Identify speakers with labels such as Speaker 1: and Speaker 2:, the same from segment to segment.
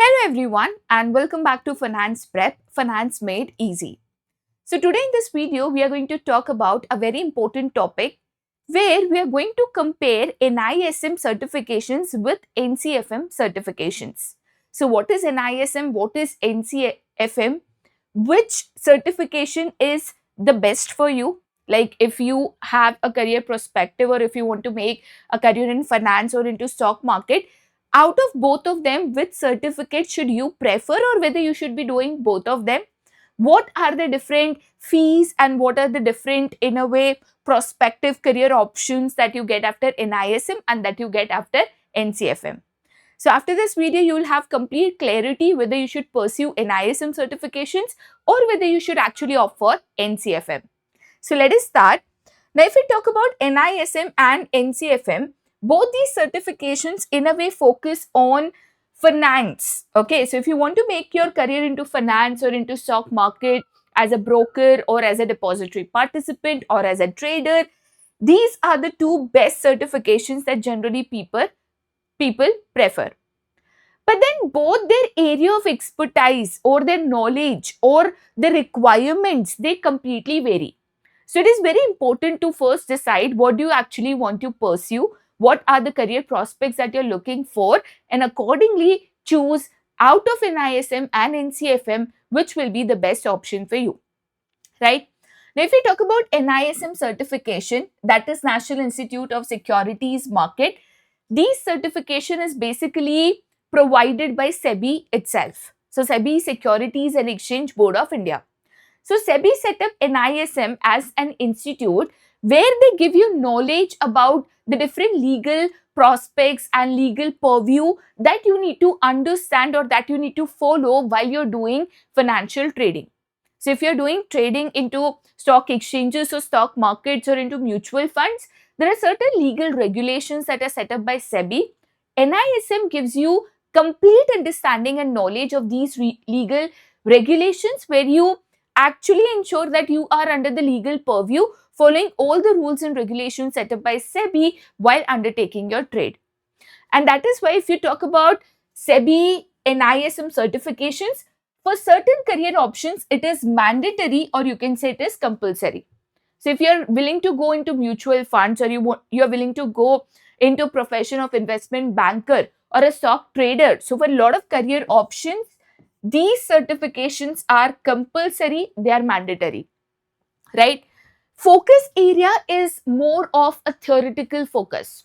Speaker 1: Hello everyone and welcome back to Finance Prep, Finance Made Easy. So today in this video, we are going to talk about a very important topic where we are going to compare NISM certifications with NCFM certifications. So what is NISM? What is NCFM? Which certification is the best for you? Like if you have a career perspective or if you want to make a career in finance or into stock market, out of both of them, which certificate should you prefer or whether you should be doing both of them? What are the different fees and what are the different, in a way, prospective career options that you get after NISM and that you get after NCFM? So after this video, you will have complete clarity whether you should pursue NISM certifications or whether you should actually opt for NCFM. So let us start. Now, if we talk about NISM and NCFM, both these certifications in a way focus on finance. Okay, so if you want to make your career into finance or into stock market as a broker or as a depository participant or as a trader, these are the two best certifications that generally people prefer. But then both their area of expertise or their knowledge or the requirements, they completely vary. So it is very important to first decide what do you actually want to pursue, what are the career prospects that you're looking for, and accordingly choose out of NISM and NCFM which will be the best option for you, right? Now, if we talk about NISM certification, that is National Institute of Securities Market, this certification is basically provided by SEBI itself. So, SEBI, Securities and Exchange Board of India. So, SEBI set up NISM as an institute where they give you knowledge about the different legal prospects and legal purview that you need to understand or that you need to follow while you're doing financial trading. So, if you're doing trading into stock exchanges or stock markets or into mutual funds, there are certain legal regulations that are set up by SEBI. NISM gives you complete understanding and knowledge of these legal regulations where you actually ensure that you are under the legal purview following all the rules and regulations set up by SEBI while undertaking your trade. And that is why if you talk about SEBI NISM certifications, for certain career options, it is mandatory or you can say it is compulsory. So if you're willing to go into mutual funds or you're willing to go into profession of investment banker or a stock trader, so for a lot of career options, these certifications are compulsory, they are mandatory, right? Focus area is more of a theoretical focus.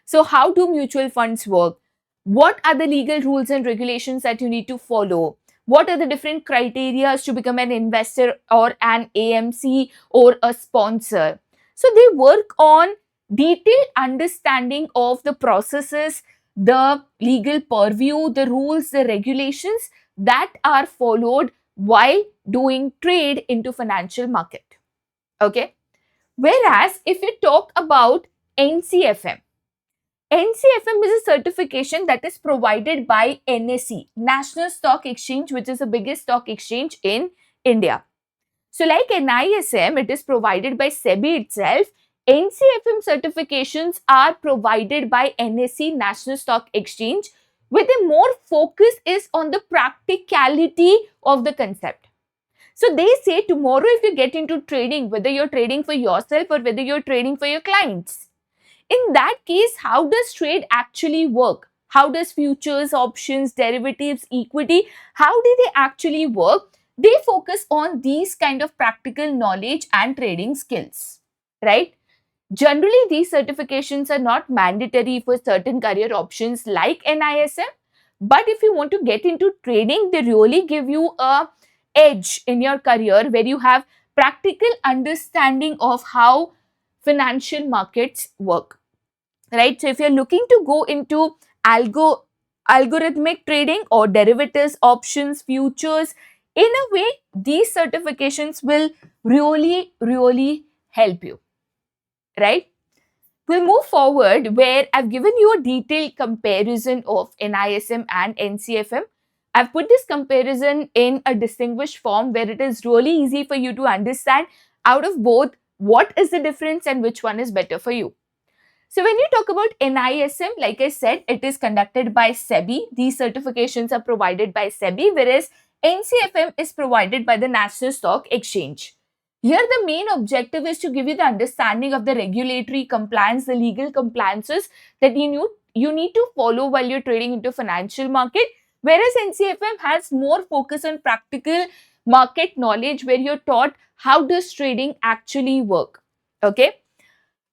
Speaker 1: So how do mutual funds work? What are the legal rules and regulations that you need to follow? What are the different criteria to become an investor or an AMC or a sponsor? So they work on detailed understanding of the processes, the legal purview, the rules, the regulations that are followed while doing trade into financial market. Okay. Whereas if you talk about NCFM, NCFM is a certification that is provided by NSE, National Stock Exchange, which is the biggest stock exchange in India. So like NISM, it is provided by SEBI itself. NCFM certifications are provided by NSE, National Stock Exchange, where the more focus is on the practicality of the concept. So they say tomorrow if you get into trading, whether you're trading for yourself or whether you're trading for your clients, in that case, how does trade actually work? How does futures, options, derivatives, equity, how do they actually work? They focus on these kind of practical knowledge and trading skills, right? Generally, these certifications are not mandatory for certain career options like NISM. But if you want to get into trading, they really give you a edge in your career where you have practical understanding of how financial markets work, right? So if you're looking to go into algorithmic trading or derivatives, options, futures, in a way, these certifications will really help you, right? We'll move forward where I've given you a detailed comparison of NISM and NCFM. I've put this comparison in a distinguished form where it is really easy for you to understand out of both what is the difference and which one is better for you. So when you talk about NISM, like I said, it is conducted by SEBI. These certifications are provided by SEBI, whereas NCFM is provided by the National Stock Exchange. Here, the main objective is to give you the understanding of the regulatory compliance, the legal compliances that you need to follow while you're trading into financial market, whereas NCFM has more focus on practical market knowledge where you're taught how does trading actually work. Okay.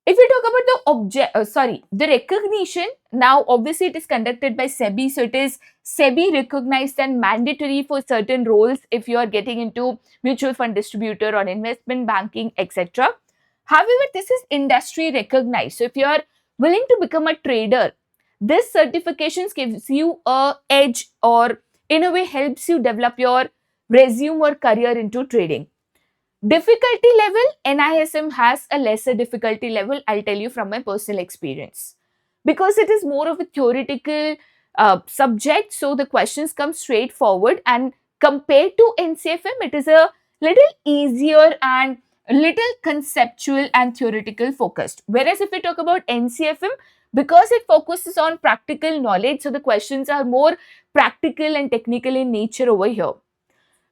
Speaker 1: If we talk about the recognition, now obviously it is conducted by SEBI, so it is SEBI recognized and mandatory for certain roles if you are getting into mutual fund distributor or investment banking, etc. However, this is industry recognized. So if you are willing to become a trader, this certifications gives you a edge, or in a way helps you develop your resume or career into trading. Difficulty level, NISM has a lesser difficulty level, I'll tell you from my personal experience. Because it is more of a theoretical subject, so the questions come straightforward, and compared to NCFM, it is a little easier and a little conceptual and theoretical focused. Whereas if we talk about NCFM, because it focuses on practical knowledge, so the questions are more practical and technical in nature over here.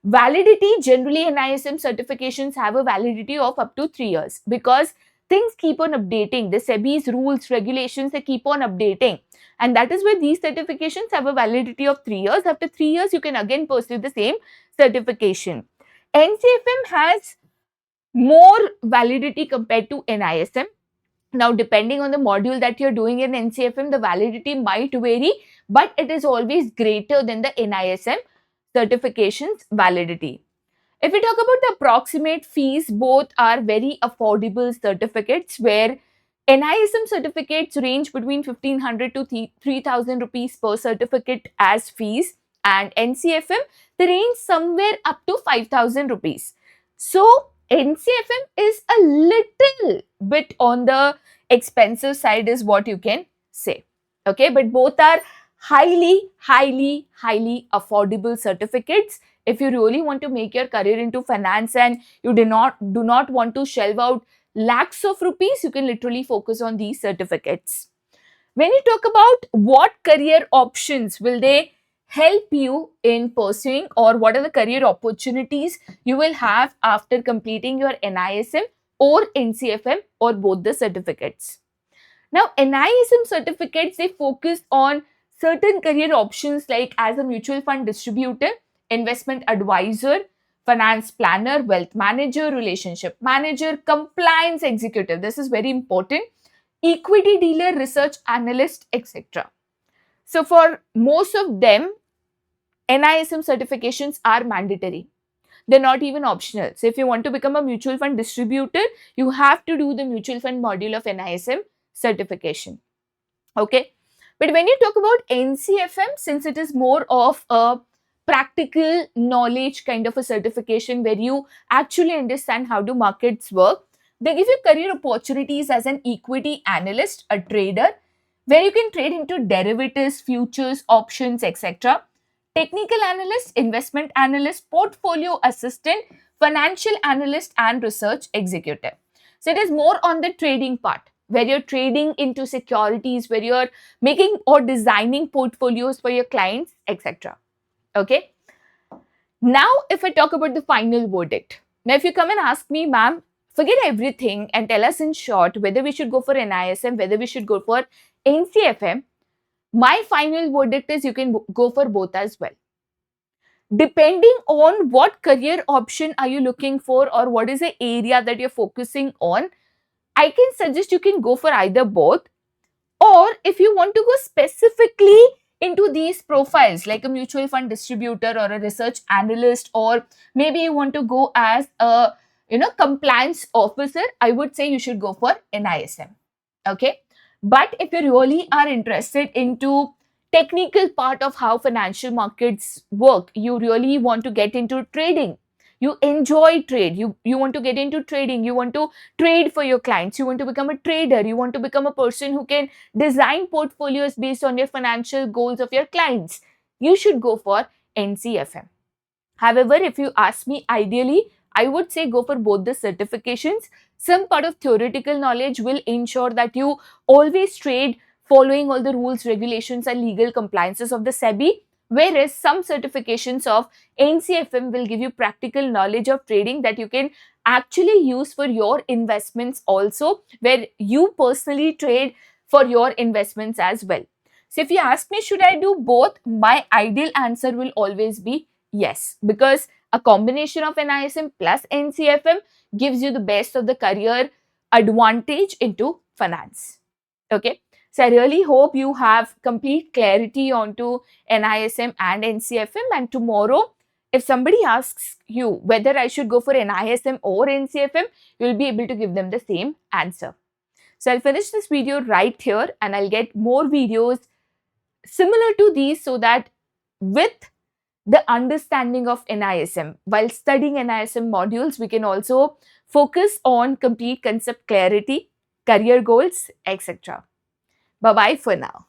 Speaker 1: Validity, generally NISM certifications have a validity of up to 3 years because things keep on updating. The SEBI's rules, regulations, they keep on updating. And that is why these certifications have a validity of 3 years. After 3 years, you can again pursue the same certification. NCFM has more validity compared to NISM. Now, depending on the module that you're doing in NCFM, the validity might vary, but it is always greater than the NISM certifications validity. If we talk about the approximate fees, both are very affordable certificates where NISM certificates range between 1500 to 3000 rupees per certificate as fees, and NCFM they range somewhere up to 5000 rupees. So NCFM is a little bit on the expensive side is what you can say. Okay, but both are highly affordable certificates. If you really want to make your career into finance and you do not want to shell out lakhs of rupees, you can literally focus on these certificates. When you talk about what career options will they help you in pursuing, or what are the career opportunities you will have after completing your NISM or NCFM or both the certificates. Now, NISM certificates, they focus on certain career options like as a mutual fund distributor, investment advisor, finance planner, wealth manager, relationship manager, compliance executive. This is very important. Equity dealer, research analyst, etc. So for most of them, NISM certifications are mandatory. They're not even optional. So if you want to become a mutual fund distributor, you have to do the mutual fund module of NISM certification. Okay. But when you talk about NCFM, since it is more of a practical knowledge kind of a certification where you actually understand how do markets work, they give you career opportunities as an equity analyst, a trader, where you can trade into derivatives, futures, options, etc. Technical analyst, investment analyst, portfolio assistant, financial analyst, and research executive. So it is more on the trading part, where you're trading into securities, where you're making or designing portfolios for your clients, etc. Okay. Now, if I talk about the final verdict. Now, if you come and ask me, ma'am, forget everything and tell us in short whether we should go for NISM, whether we should go for NCFM, my final verdict is you can go for both as well. Depending on what career option are you looking for or what is the area that you're focusing on, I can suggest you can go for either both. Or if you want to go specifically into these profiles like a mutual fund distributor or a research analyst, or maybe you want to go as a compliance officer, I would say you should go for NISM. Okay. But if you really are interested into technical part of how financial markets work, you really want to get into trading, you enjoy trade, you want to get into trading, you want to trade for your clients, you want to become a trader, you want to become a person who can design portfolios based on your financial goals of your clients, you should go for NCFM. However, if you ask me, ideally, I would say go for both the certifications. Some part of theoretical knowledge will ensure that you always trade following all the rules, regulations, and legal compliances of the SEBI, whereas some certifications of NCFM will give you practical knowledge of trading that you can actually use for your investments also, where you personally trade for your investments as well. So if you ask me, should I do both? My ideal answer will always be yes, because a combination of NISM plus NCFM gives you the best of the career advantage into finance. Okay. So I really hope you have complete clarity onto NISM and NCFM. And tomorrow, if somebody asks you whether I should go for NISM or NCFM, you'll be able to give them the same answer. So I'll finish this video right here and I'll get more videos similar to these so that with the understanding of NISM, while studying NISM modules, we can also focus on complete concept clarity, career goals, etc. Bye-bye for now.